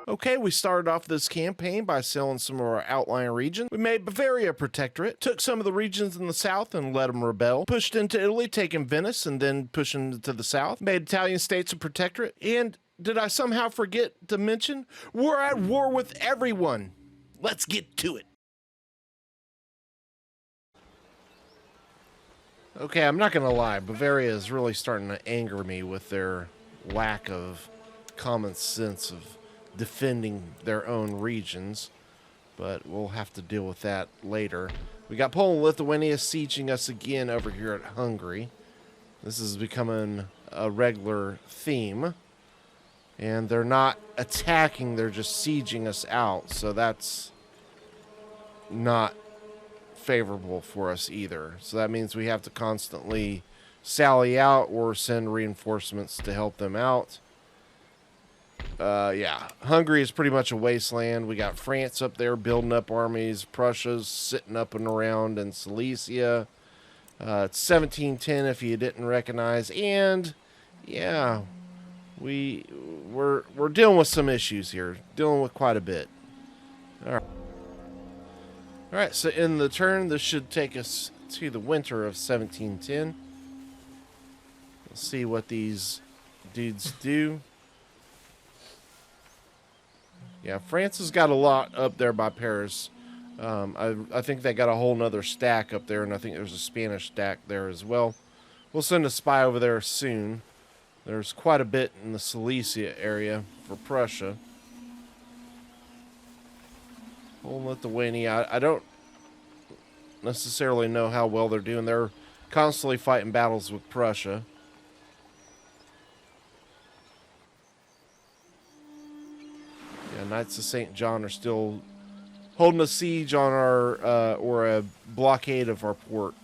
Okay, we started off this campaign by selling some of our outlying regions. We made Bavaria Protectorate, took some of the regions in the south and let them rebel, pushed into Italy, taking Venice, and then pushing to the south, made Italian states a protectorate, and did I somehow forget to mention, we're at war with everyone. Let's get to it. Okay, I'm not gonna lie, Bavaria is really starting to anger me with their lack of common sense of defending their own regions, but we'll have to deal with that later. We got Poland and Lithuania sieging us again over here at Hungary. This is becoming a regular theme, and they're not attacking, they're just sieging us out, so that's not favorable for us either. So that means we have to constantly sally out or send reinforcements to help them out. Yeah, Hungary is pretty much a wasteland. We got France up there building up armies. Prussia's sitting up and around in Silesia. It's 1710 if you didn't recognize. And yeah, we're dealing with some issues here. Dealing with quite a bit. All right, so in the turn, this should take us to the winter of 1710. Let's see what these dudes do. Yeah, France has got a lot up there by Paris. I think they got a whole nother stack up there, and I think there's a Spanish stack there as well. We'll send a spy over there soon. There's quite a bit in the Silesia area for Prussia. Poland, Lithuania, I don't necessarily know how well they're doing. They're constantly fighting battles with Prussia. Yeah, Knights of St. John are still holding a siege on our, or a blockade of our port.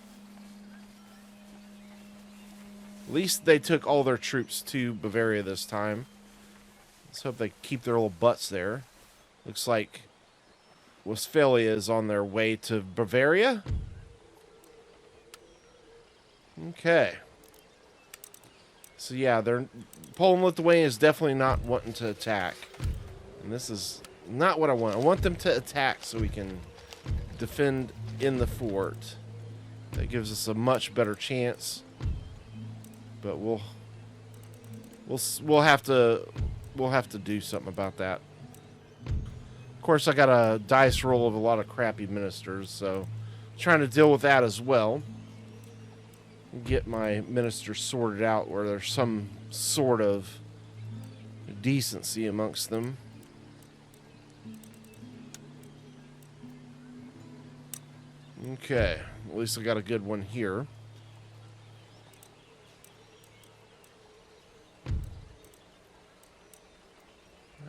At least they took all their troops to Bavaria this time. Let's hope they keep their little butts there. Looks like Westphalia is on their way to Bavaria. Okay. So yeah, Poland, Lithuania is definitely not wanting to attack. And this is not what I want. I want them to attack so we can defend in the fort. That gives us a much better chance. But we'll have to do something about that. Of course, I got a dice roll of a lot of crappy ministers, so I'm trying to deal with that as well. Get my ministers sorted out where there's some sort of decency amongst them. Okay, at least I got a good one here.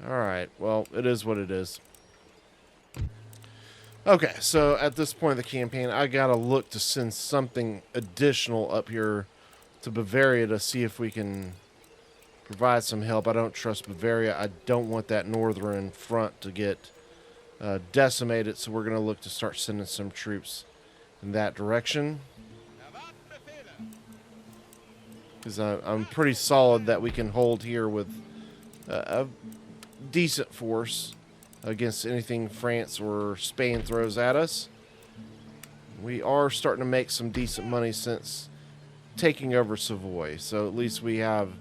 Alright, well, it is what it is. Okay, so at this point of the campaign, I gotta look to send something additional up here to Bavaria to see if we can provide some help. I don't trust Bavaria. I don't want that northern front to get decimated, so we're gonna look to start sending some troops in that direction. Because I'm pretty solid that we can hold here with a decent force against anything France or Spain throws at us. We are starting to make some decent money since taking over Savoy, so at least we have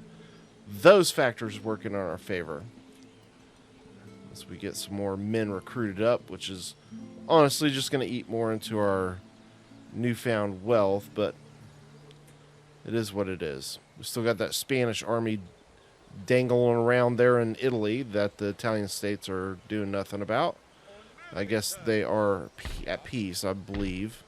those factors working in our favor. As we get some more men recruited up, which is honestly just going to eat more into our newfound wealth, but it is what it is. We still got that Spanish army dangling around there in Italy that the Italian states are doing nothing about. I guess they are at peace, I believe.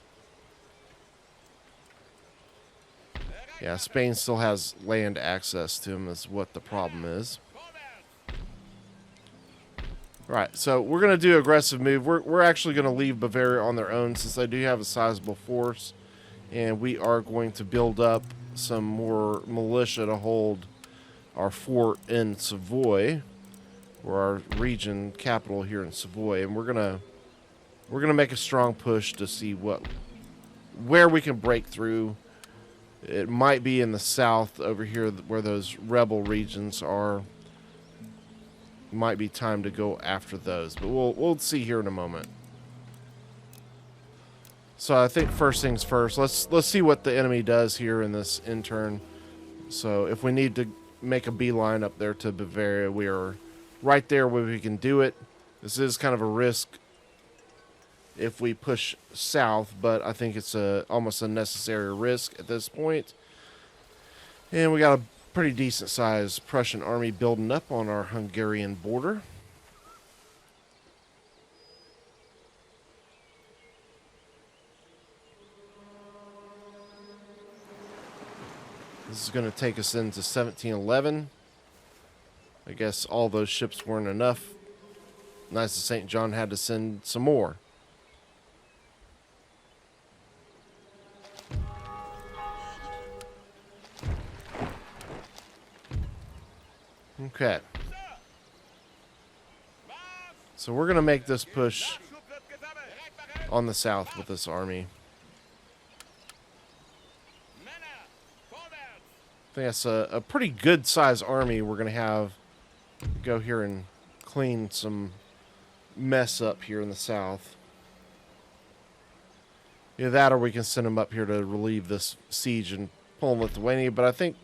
Yeah, Spain still has land access to them is what the problem is. Right, so we're going to do aggressive move. We're actually going to leave Bavaria on their own since they do have a sizable force. And we are going to build up some more militia to hold our fort in Savoy, or our region capital here in Savoy, and we're gonna make a strong push to see where we can break through. It might be in the south over here where those rebel regions are. might be time to go after those. But we'll see here in a moment. So I think first things first, let's see what the enemy does here in this intern. So if we need to make a beeline up there to Bavaria, we are right there where we can do it. This is kind of a risk if we push south, but I think it's almost a necessary risk at this point. And we got a pretty decent sized Prussian army building up on our Hungarian border. This is going to take us into 1711. I guess all those ships weren't enough. Nice that St. John had to send some more. Okay. So we're going to make this push on the south with this army. I think that's a pretty good size army we're going to have go here and clean some mess up here in the south. Either that or we can send them up here to relieve this siege in Poland, Lithuania, but I think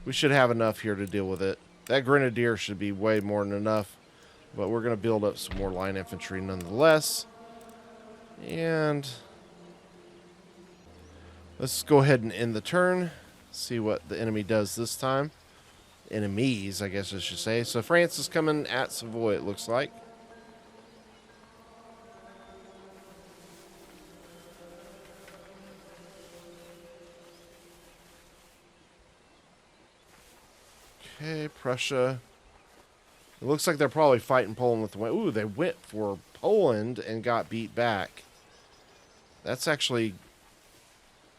we should have enough here to deal with it. That grenadier should be way more than enough, but we're going to build up some more line infantry nonetheless. And let's go ahead and end the turn. See what the enemy does this time. Enemies, I guess I should say. So France is coming at Savoy, it looks like. Okay, Prussia. It looks like they're probably fighting Poland with the way. Ooh, they went for Poland and got beat back. That's actually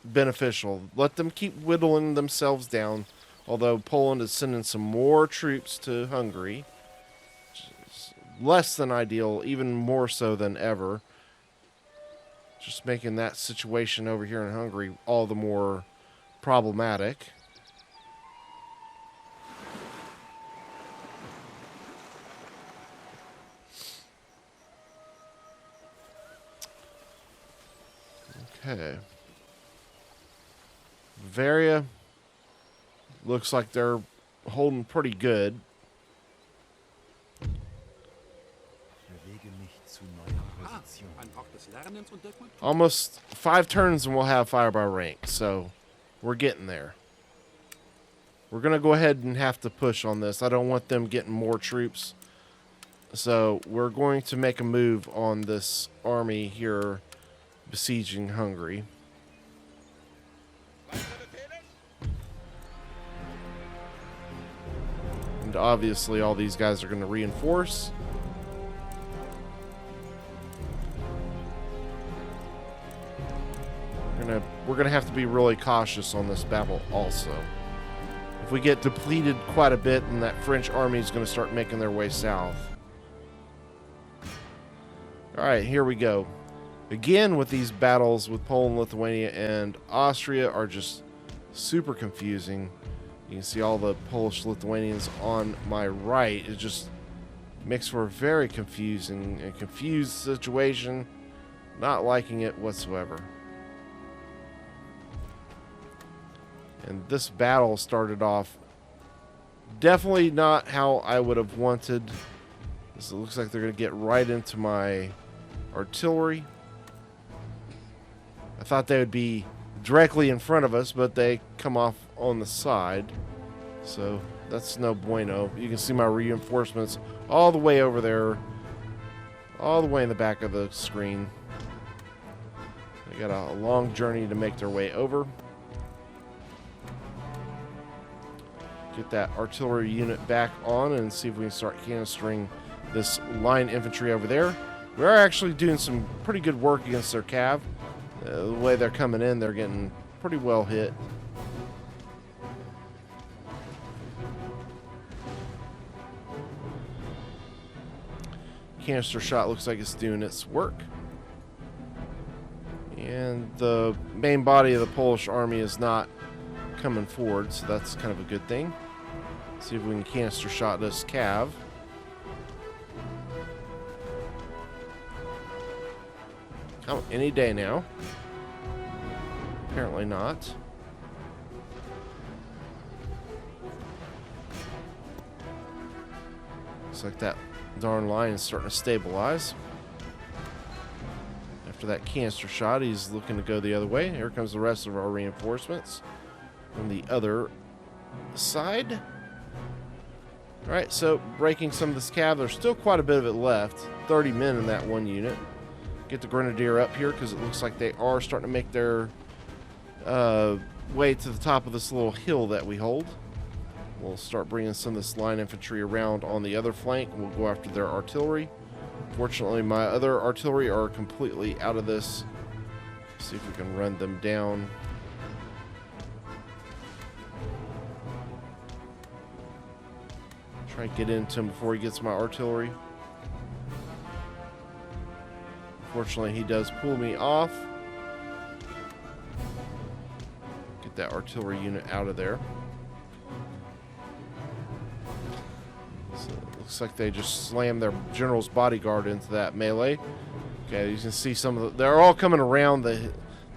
beneficial. Let them keep whittling themselves down. Although Poland is sending some more troops to Hungary. Less than ideal, even more so than ever. Just making that situation over here in Hungary all the more problematic. Okay. Bavaria looks like they're holding pretty good. Almost 5 turns and we'll have fire by rank, so we're getting there. We're going to go ahead and have to push on this. I don't want them getting more troops. So we're going to make a move on this army here besieging Hungary. And obviously all these guys are going to reinforce. We're gonna have to be really cautious on this battle also. If we get depleted quite a bit, then that French army is going to start making their way south. Alright, here we go. Again, with these battles with Poland, Lithuania, and Austria are just super confusing. You can see all the Polish Lithuanians on my right. It just makes for a very confusing and confused situation. Not liking it whatsoever. And this battle started off definitely not how I would have wanted. This looks like they're going to get right into my artillery. I thought they would be directly in front of us, but they come off on the side. So that's no bueno. You can see my reinforcements all the way over there. All the way in the back of the screen. They got a long journey to make their way over. Get that artillery unit back on and see if we can start canistering this line infantry over there. We are actually doing some pretty good work against their cav. The way they're coming in, they're getting pretty well hit. Canister shot looks like it's doing its work. And the main body of the Polish army is not coming forward, so that's kind of a good thing. See if we can canister shot this cav. Come any day now. Apparently not. Looks like that darn line is starting to stabilize. After that canister shot, he's looking to go the other way. Here comes the rest of our reinforcements from the other side. Alright, so breaking some of this cav. There's still quite a bit of it left. 30 men in that one unit. Get the grenadier up here because it looks like they are starting to make their way to the top of this little hill that we hold. We'll start bringing some of this line infantry around on the other flank. We'll go after their artillery. Fortunately, my other artillery are completely out of this. See if we can run them down. Try and get into him before he gets my artillery. Fortunately, he does pull me off. Get that artillery unit out of there. So it looks like they just slammed their general's bodyguard into that melee. Okay, you can see some of the... They're all coming around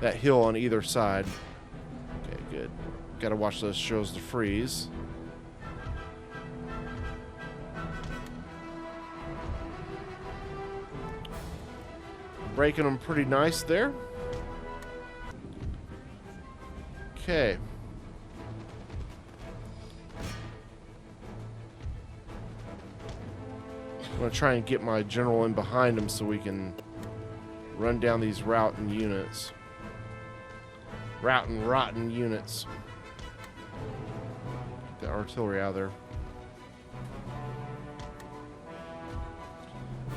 that hill on either side. Okay, good. Got to watch those shows to freeze. Breaking them pretty nice there. Okay. I'm going to try and get my general in behind him so we can run down these routing units. Rotten units. Get the artillery out of there.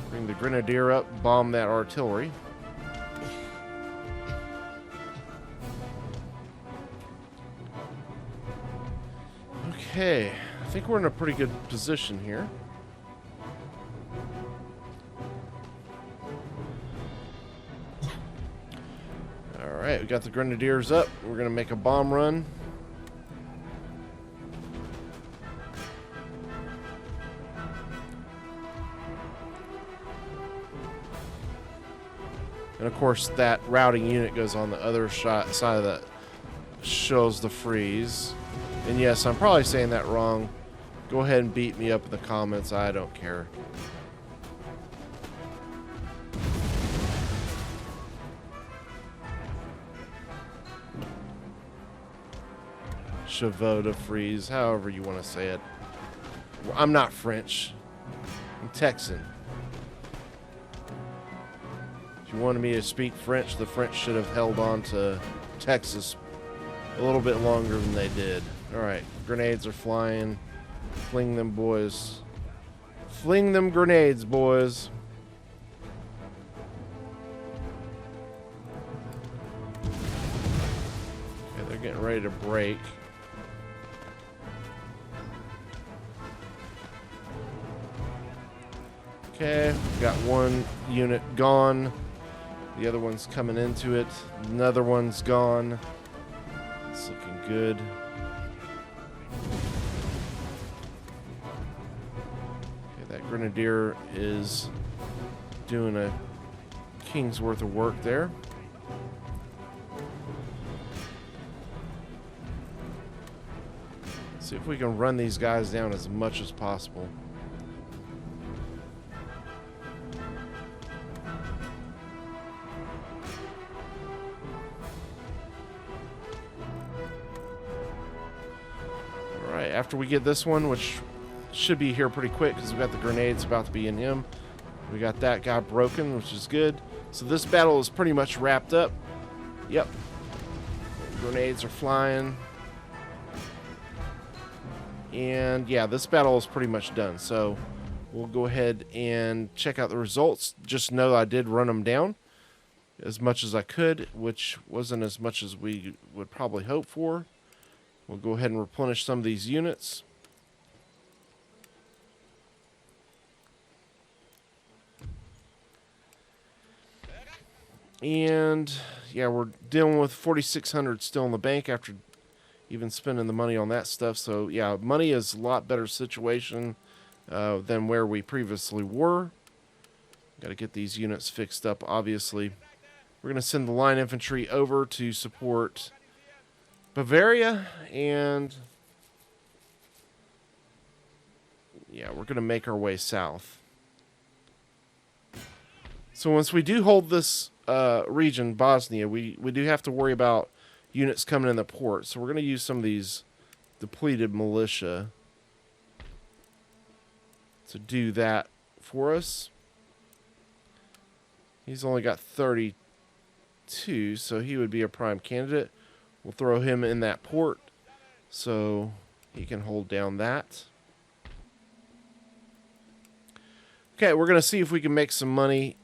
Bring the grenadier up, bomb that artillery. Okay, I think we're in a pretty good position here. Alright, we got the grenadiers up. We're going to make a bomb run. And of course, that routing unit goes on the other side of that, shows the freeze. And yes, I'm probably saying that wrong. Go ahead and beat me up in the comments. I don't care. Chevaux de freeze, however you want to say it. I'm not French. I'm Texan. If you wanted me to speak French, the French should have held on to Texas a little bit longer than they did. Alright, grenades are flying. Fling them, boys. Fling them grenades, boys. Okay, they're getting ready to break. Okay, got one unit gone. The other one's coming into it. Another one's gone. It's looking good. Okay, that grenadier is doing a king's worth of work there. See if we can run these guys down as much as possible. After we get this one, which should be here pretty quick because we got the grenades about to be in him. We got that guy broken, which is good. So this battle is pretty much wrapped up. Yep. Grenades are flying. And yeah, this battle is pretty much done. So we'll go ahead and check out the results. Just know I did run them down as much as I could, which wasn't as much as we would probably hope for. We'll go ahead and replenish some of these units. And yeah, we're dealing with 4,600 still in the bank after even spending the money on that stuff. So yeah, money is a lot better situation than where we previously were. Got to get these units fixed up, obviously. We're going to send the line infantry over to support Bavaria, and yeah, we're going to make our way south. So once we do hold this region, Bosnia, we do have to worry about units coming in the port. So we're going to use some of these depleted militia to do that for us. He's only got 32, so he would be a prime candidate. We'll throw him in that port so he can hold down that. Okay, we're going to see if we can make some money.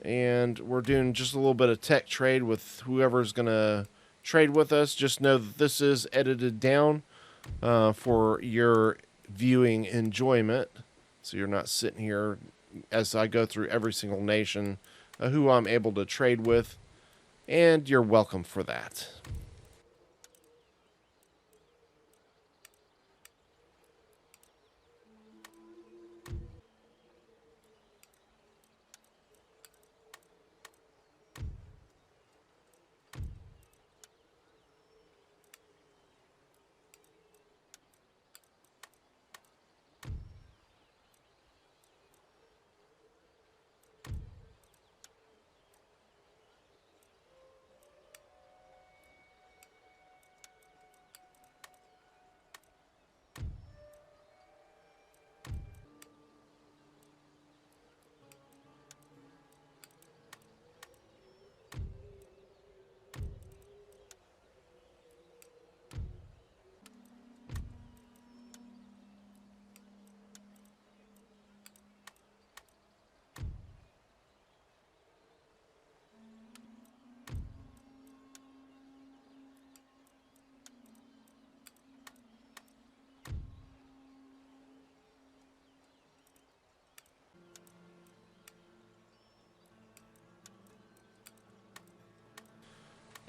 And we're doing just a little bit of tech trade with whoever's going to trade with us. Just know that this is edited down for your viewing enjoyment. So you're not sitting here as I go through every single nation who I'm able to trade with. And you're welcome for that.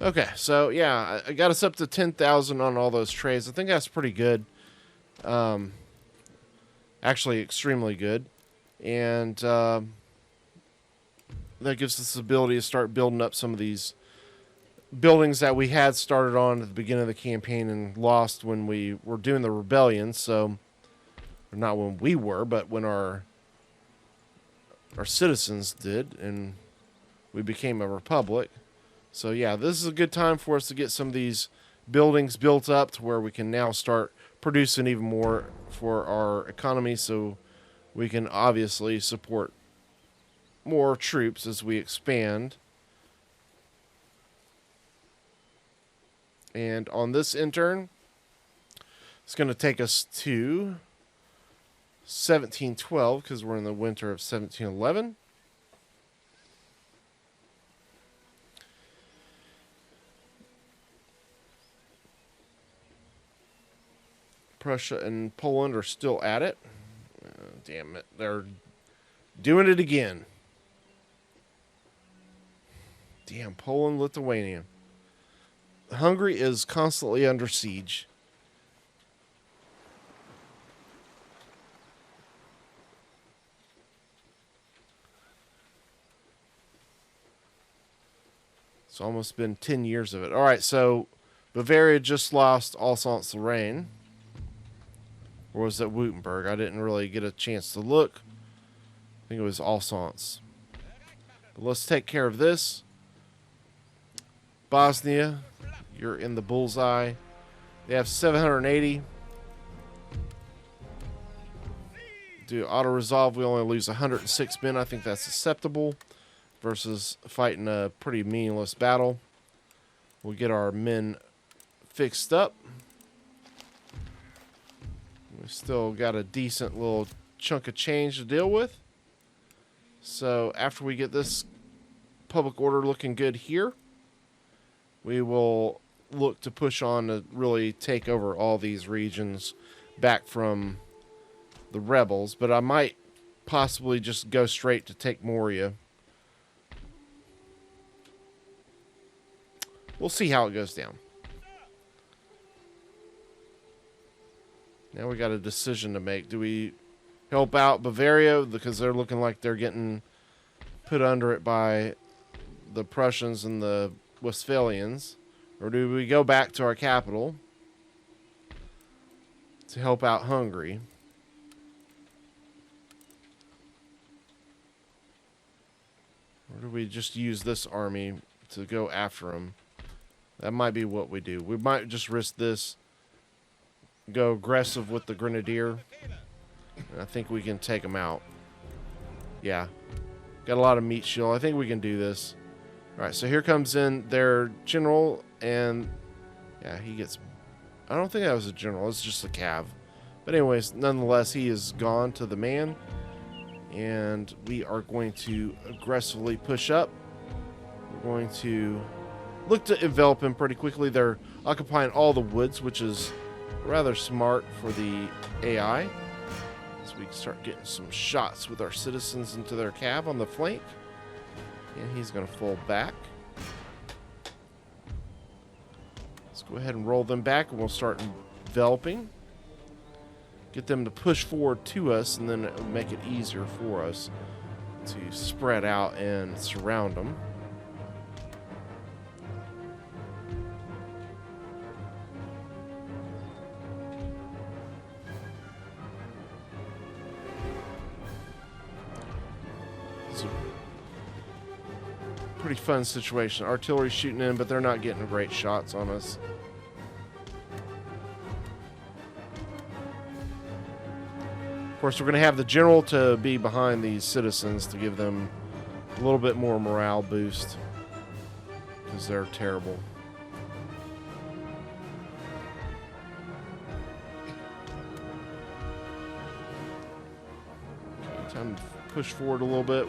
Okay, so yeah, I got us up to 10,000 on all those trades. I think that's pretty good. Actually, extremely good. And that gives us the ability to start building up some of these buildings that we had started on at the beginning of the campaign and lost when we were doing the rebellion. So, not when we were, but when our citizens did, and we became a republic. So yeah, this is a good time for us to get some of these buildings built up to where we can now start producing even more for our economy, so we can obviously support more troops as we expand. And on this intern, it's going to take us to 1712 because we're in the winter of 1711. Prussia and Poland are still at it. Damn it. They're doing it again. Damn, Poland, Lithuania. Hungary is constantly under siege. It's almost been 10 years of it. All right, so Bavaria just lost Alsace-Lorraine. Or was that Württemberg? I didn't really get a chance to look. I think it was Alsace. But let's take care of this. Bosnia, you're in the bullseye. They have 780. Do auto-resolve, we only lose 106 men. I think that's acceptable versus fighting a pretty meaningless battle. We'll get our men fixed up. We still got a decent little chunk of change to deal with. So after we get this public order looking good here, we will look to push on to really take over all these regions back from the rebels. But I might possibly just go straight to take Moria. We'll see how it goes down. Now we got a decision to make. Do we help out Bavaria because they're looking like they're getting put under it by the Prussians and the Westphalians? Or do we go back to our capital to help out Hungary? Or do we just use this army to go after them? That might be what we do. We might just risk this, go aggressive with the Grenadier. I think we can take them out. Yeah. Got a lot of meat shield. I think we can do this. Alright, so here comes in their general, and yeah, he gets... I don't think that was a general. It's just a cav. But anyways, nonetheless, he is gone to the man. And we are going to aggressively push up. We're going to look to envelop him pretty quickly. They're occupying all the woods, which is rather smart for the AI. So we can start getting some shots with our citizens into their cav on the flank. And he's going to fall back. Let's go ahead and roll them back, and we'll start enveloping. Get them to push forward to us, and then it'll make it easier for us to spread out and surround them. It's a pretty fun situation. Artillery shooting in, but they're not getting great shots on us. Of course, we're going to have the general to be behind these citizens to give them a little bit more morale boost, because they're terrible. Okay, time to push forward a little bit.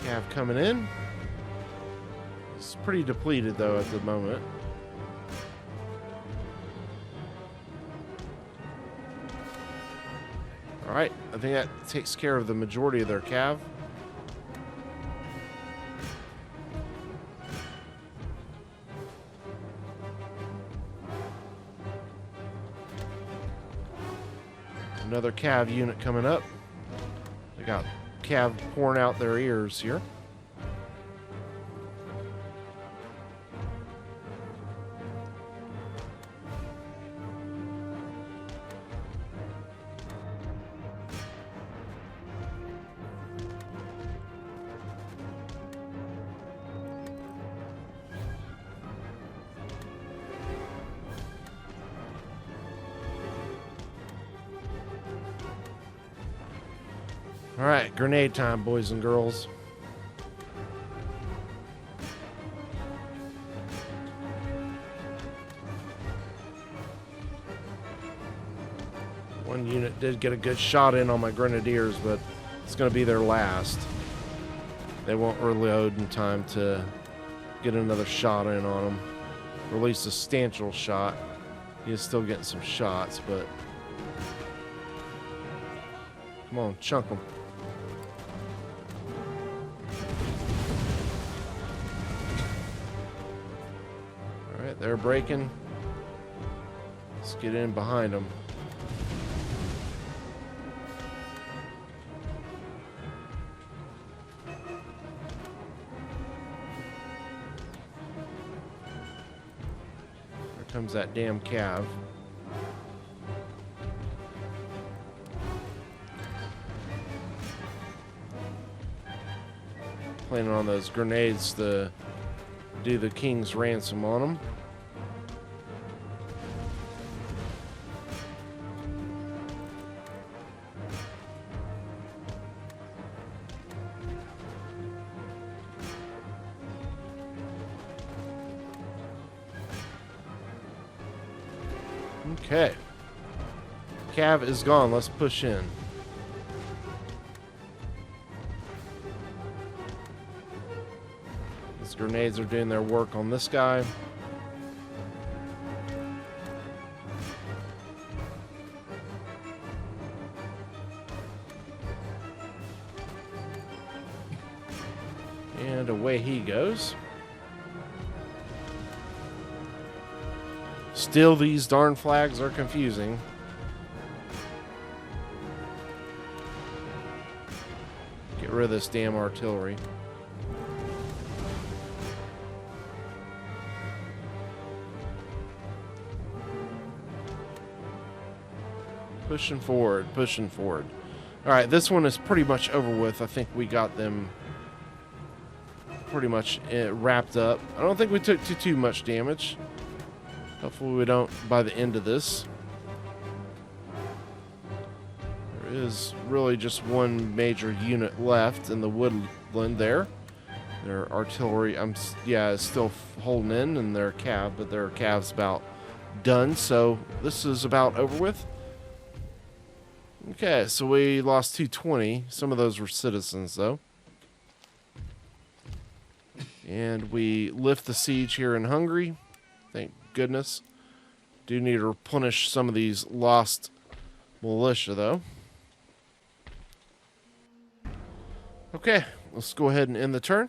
Cav coming in. It's pretty depleted, though, at the moment. Alright, I think that takes care of the majority of their cav. Another cav unit coming up. They got cav pouring out their ears here. Alright, grenade time, boys and girls. One unit did get a good shot in on my grenadiers, but it's going to be their last. They won't reload in time to get another shot in on them. Or at least a substantial shot. He is still getting some shots, but... Come on, chunk them. They're breaking. Let's get in behind them. Here comes that damn cav. Planning on those grenades to do the king's ransom on them. Okay. Cav is gone. Let's push in. These grenades are doing their work on this guy. And away he goes. Still, these darn flags are confusing. Get rid of this damn artillery. Pushing forward, pushing forward. All right, this one is pretty much over with. I think we got them pretty much wrapped up. I don't think we took too much damage. Hopefully we don't by the end of this. There is really just one major unit left in the woodland there. Their artillery, is still holding in, and their cav, but their cav's about done. So this is about over with. Okay, so we lost 220. Some of those were citizens, though. And we lift the siege here in Hungary. Thank goodness. Do need to replenish some of these lost militia, though. Okay, let's go ahead and end the turn.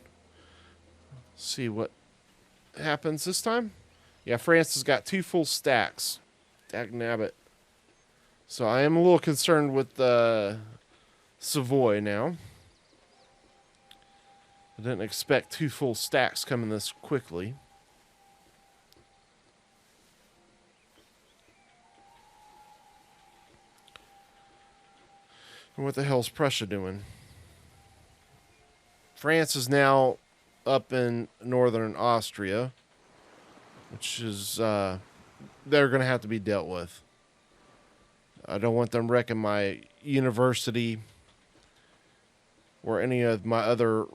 See what happens this time. Yeah, France has got 2 full stacks. Dagnabbit. So I am a little concerned with Savoy now. I didn't expect 2 full stacks coming this quickly. And what the hell's Prussia doing? France is now up in northern Austria, which is they're going to have to be dealt with. I don't want them wrecking my university or any of my other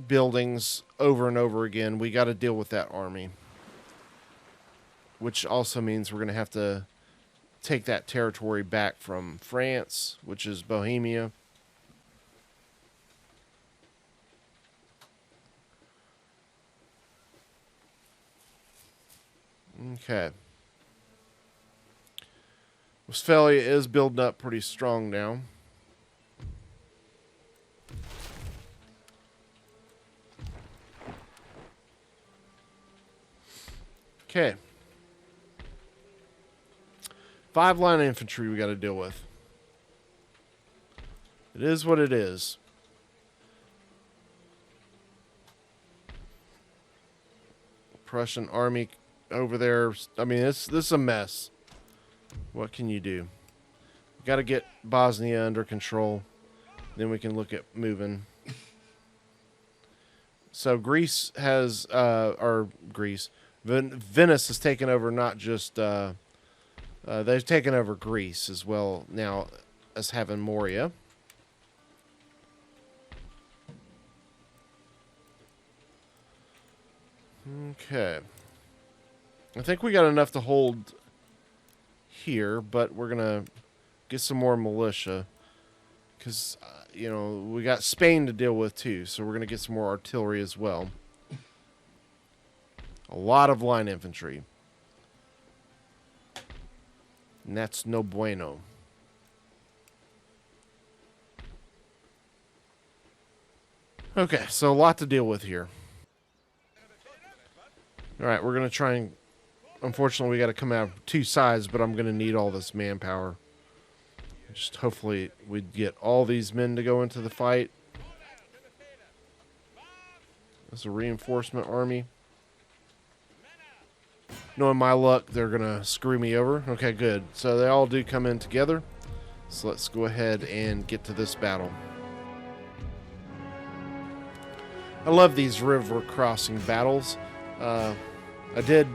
buildings over and over again. We got to deal with that army, which also means we're going to have to take that territory back from France, which is Bohemia. Okay. Westphalia is building up pretty strong now. Okay. 5 line infantry we got to deal with. It is what it is. Prussian army over there. I mean, this is a mess. What can you do? Got to get Bosnia under control. Then we can look at moving. So Greece has, Venice has taken over not just, they've taken over Greece as well now as having Moria. Okay. I think we got enough to hold here, but we're going to get some more militia because, we got Spain to deal with too, so we're going to get some more artillery as well. A lot of line infantry. And that's no bueno. Okay, so a lot to deal with here. Alright, we're going to try and... Unfortunately, we got to come out of 2 sides, but I'm going to need all this manpower. Just hopefully we get all these men to go into the fight. That's a reinforcement army. Knowing my luck, they're going to screw me over. Okay, good. So they all do come in together. So let's go ahead and get to this battle. I love these river crossing battles. I did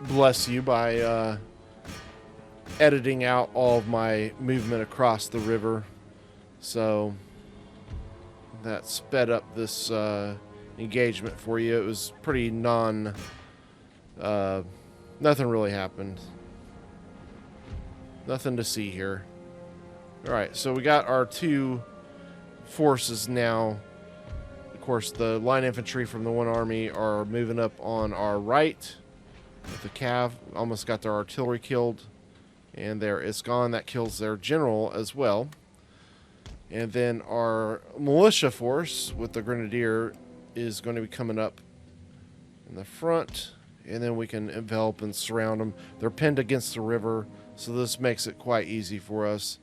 bless you by editing out all of my movement across the river. So that sped up this engagement for you. It was pretty nothing really happened. Nothing to see here. Alright, so we got our 2 forces now. Of course, the line infantry from the one army are moving up on our right. With the cav, almost got their artillery killed. And there it's gone. That kills their general as well. And then our militia force with the grenadier is going to be coming up in the front. and then we can envelop and surround them. They're pinned against the river, so this makes it quite easy for us.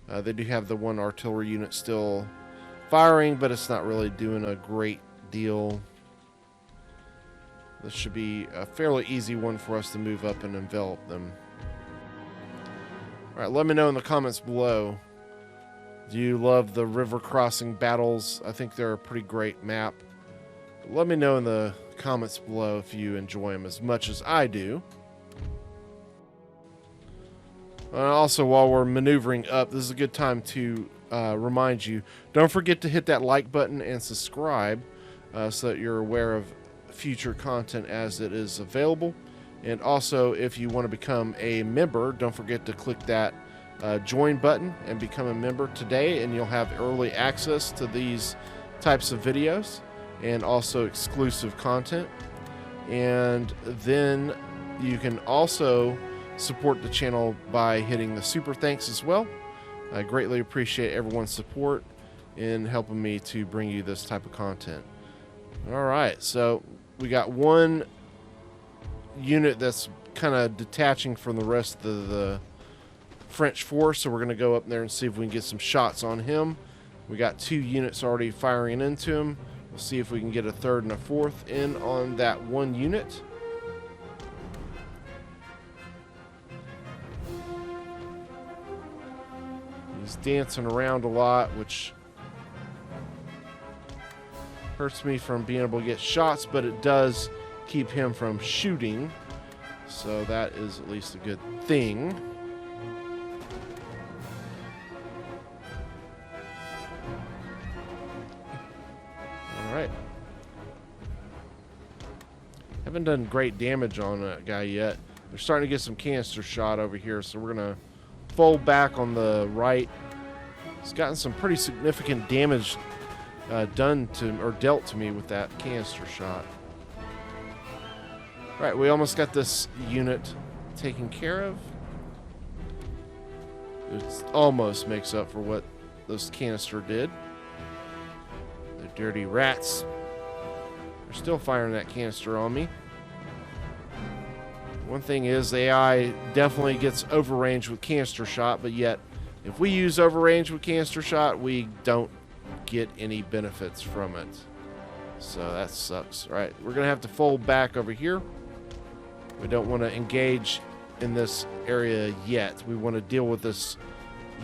They do have the one artillery unit still firing, but it's not really doing a great deal. This should be a fairly easy one for us to move up and envelop them. Alright, let me know in the comments below. Do you love the river crossing battles? I think they're a pretty great map. But let me know in the comments below if you enjoy them as much as I do. Also, while we're maneuvering up, this is a good time to remind you, don't forget to hit that like button and subscribe so that you're aware of future content as it is available. And also, if you want to become a member, don't forget to click that join button and become a member today, and you'll have early access to these types of videos and also exclusive content. And then you can also support the channel by hitting the super thanks as well. I greatly appreciate everyone's support in helping me to bring you this type of content. All right, so we got one unit that's kind of detaching from the rest of the French force, so we're going to go up there and see if we can get some shots on him. We got 2 units already firing into him. We'll see if we can get a third and a fourth in on that one unit. He's dancing around a lot, which hurts me from being able to get shots, but it does keep him from shooting, so that is at least a good thing. Alright. Haven't done great damage on that guy yet. They're starting to get some canister shot over here, so we're going to fold back on the right. He's gotten some pretty significant damage done to, or dealt to me with that canister shot. Right, we almost got this unit taken care of. It almost makes up for what this canister did. The dirty rats. They're still firing that canister on me. One thing is, the AI definitely gets overrange with canister shot, but yet, if we use overrange with canister shot, we don't get any benefits from it. So that sucks. Right, we're going to have to fold back over here. We don't want to engage in this area yet. We want to deal with this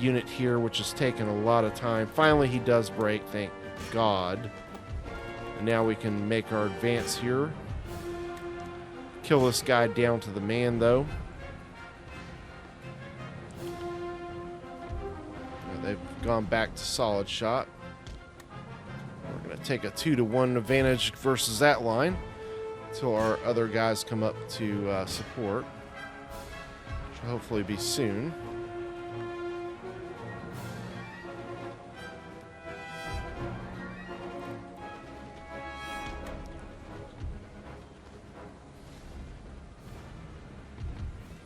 unit here, which is taking a lot of time. Finally, he does break, thank God. And now we can make our advance here. Kill this guy down to the man, though. They've gone back to solid shot. We're going to take a 2-to-1 advantage versus that line until our other guys come up to support, which will hopefully be soon.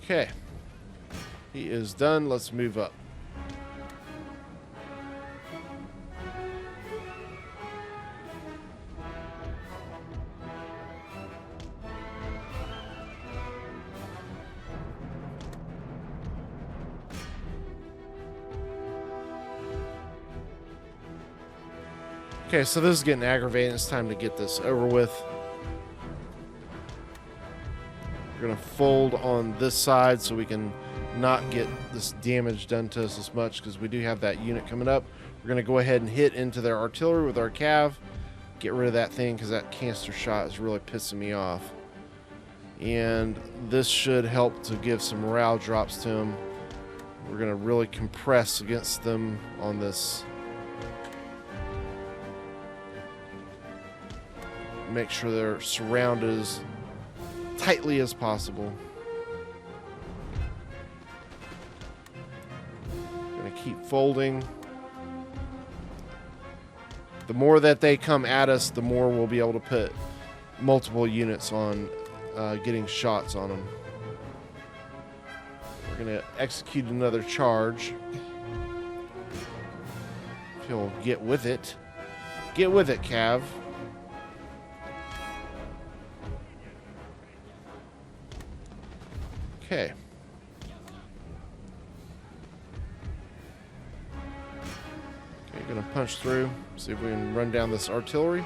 Okay, he is done. Let's move up. Okay, so this is getting aggravating. It's time to get this over with. We're going to fold on this side so we can not get this damage done to us as much, because we do have that unit coming up. We're going to go ahead and hit into their artillery with our cav. Get rid of that thing, because that canister shot is really pissing me off. And this should help to give some morale drops to them. We're going to really compress against them on this. Make sure they're surrounded as tightly as possible. Gonna keep folding. The more that they come at us, the more we'll be able to put multiple units on getting shots on them. We're gonna execute another charge. If he'll get with it. Get with it, Cav. Okay. Okay, gonna punch through. See if we can run down this artillery.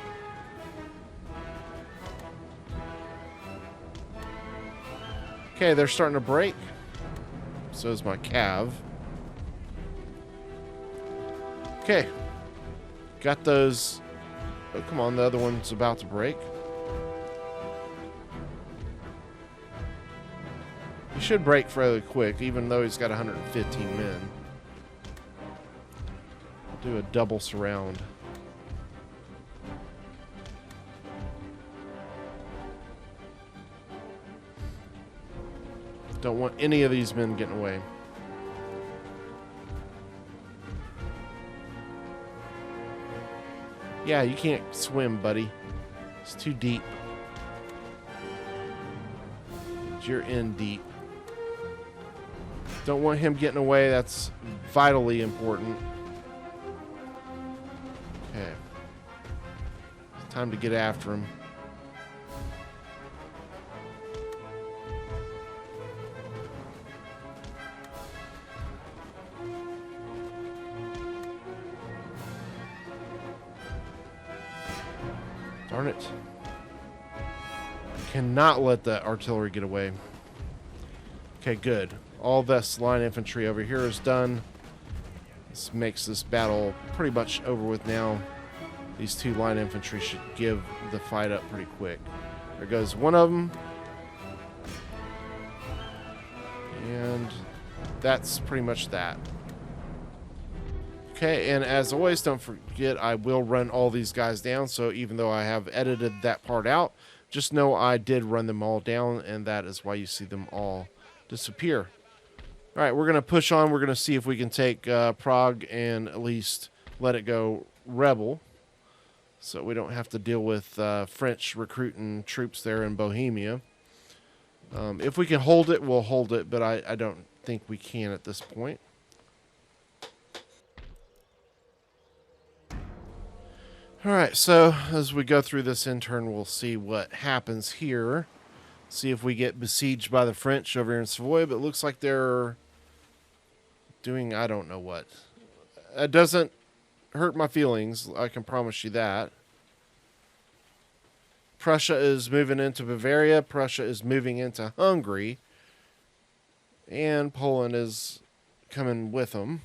Okay, they're starting to break. So is my cav. Okay. Got those. Oh, come on, the other one's about to break. He should break fairly quick, even though he's got 115 men. Do a double surround. Don't want any of these men getting away. Yeah, you can't swim, buddy. It's too deep. You're in deep. Don't want him getting away. That's vitally important. Okay. It's time to get after him. Darn it. Cannot let the artillery get away. Okay, good. All this line infantry over here is done. This makes this battle pretty much over with now. These two line infantry should give the fight up pretty quick. There goes one of them. And that's pretty much that. Okay, and as always, don't forget I will run all these guys down. So even though I have edited that part out, just know I did run them all down, and that is why you see them all disappear. All right, we're going to push on. We're going to see if we can take Prague and at least let it go rebel, so we don't have to deal with French recruiting troops there in Bohemia. If we can hold it, we'll hold it, but I don't think we can at this point. All right, so as we go through this intern, we'll see what happens here. See if we get besieged by the French over here in Savoy, but it looks like they're doing I don't know what. It doesn't hurt my feelings, I can promise you that. Prussia is moving into Bavaria. Prussia is moving into Hungary. And Poland is coming with them.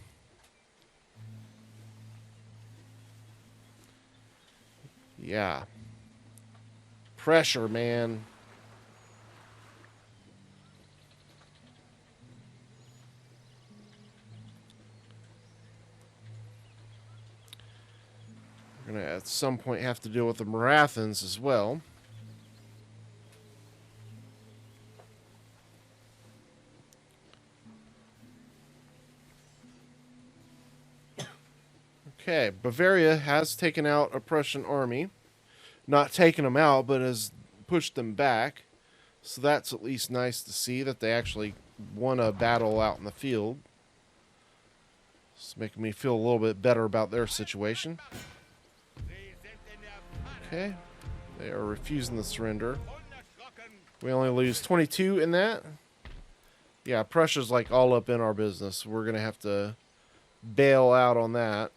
Yeah. Pressure, man. We're going to at some point have to deal with the Marathons as well. Okay, Bavaria has taken out a Prussian army. Not taken them out, but has pushed them back. So that's at least nice to see that they actually won a battle out in the field. It's making me feel a little bit better about their situation. Okay, they are refusing the surrender. We only lose 22 in that. Yeah, Prussia's like all up in our business. We're going to have to bail out on that.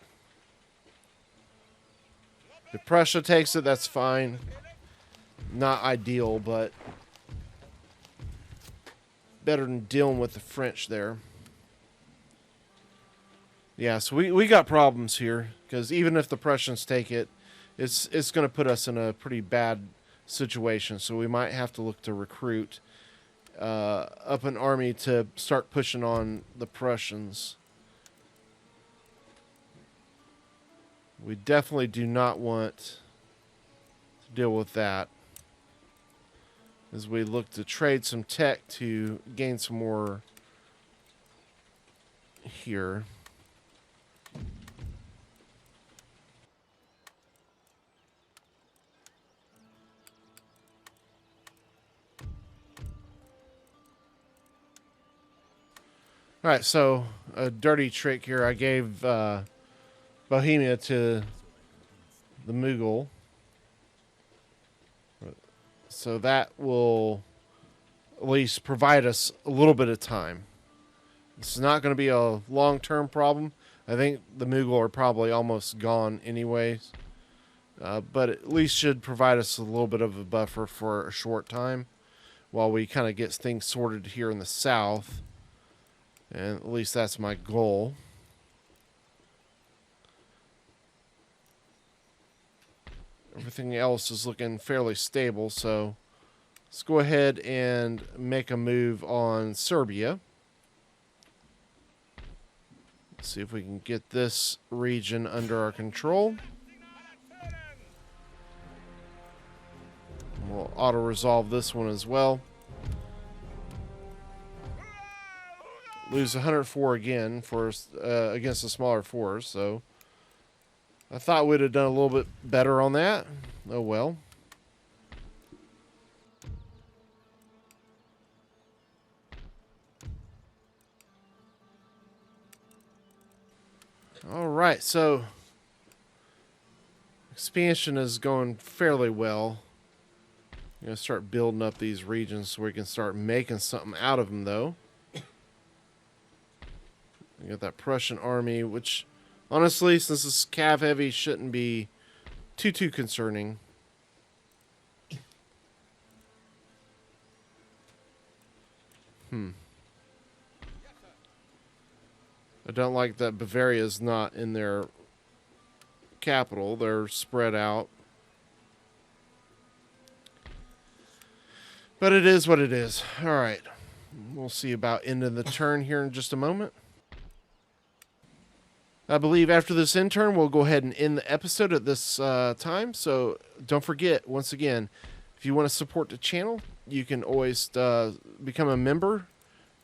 If Prussia takes it, that's fine. Not ideal, but better than dealing with the French there. Yeah, so we got problems here, because even if the Prussians take it, it's going to put us in a pretty bad situation. So we might have to look to recruit up an army to start pushing on the Prussians. We definitely do not want to deal with that, as we look to trade some tech to gain some more here. All right, so a dirty trick here. I gave Bohemia to the Mughal. So that will at least provide us a little bit of time. This is not going to be a long-term problem. I think the Mughal are probably almost gone anyways. But at least should provide us a little bit of a buffer for a short time while we kind of get things sorted here in the south. And at least that's my goal. Everything else is looking fairly stable, so let's go ahead and make a move on Serbia. Let's see if we can get this region under our control. We'll auto-resolve this one as well. Lose 104 again for against a smaller force, so I thought we'd have done a little bit better on that. Oh well. All right, so expansion is going fairly well. I'm going to start building up these regions so we can start making something out of them, though. We got that Prussian army, which, honestly, since it's cav heavy, shouldn't be too concerning. I don't like that Bavaria's not in their capital. They're spread out. But it is what it is. All right. We'll see about ending the turn here in just a moment. I believe after this end turn, we'll go ahead and end the episode at this time. So don't forget, once again, if you want to support the channel, you can always become a member.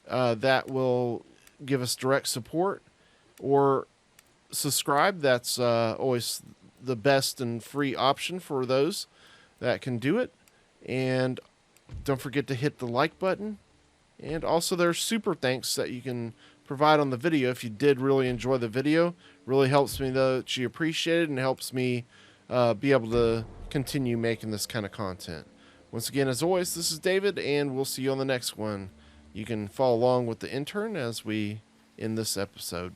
That will give us direct support, or subscribe. That's always the best and free option for those that can do it. And don't forget to hit the like button. And also there's super thanks that you can provide on the video if you did really enjoy the video. Really helps me know that you appreciate it and helps me be able to continue making this kind of content. Once again, as always, this is David, and we'll see you on the next one. You can follow along with the intern as we end this episode.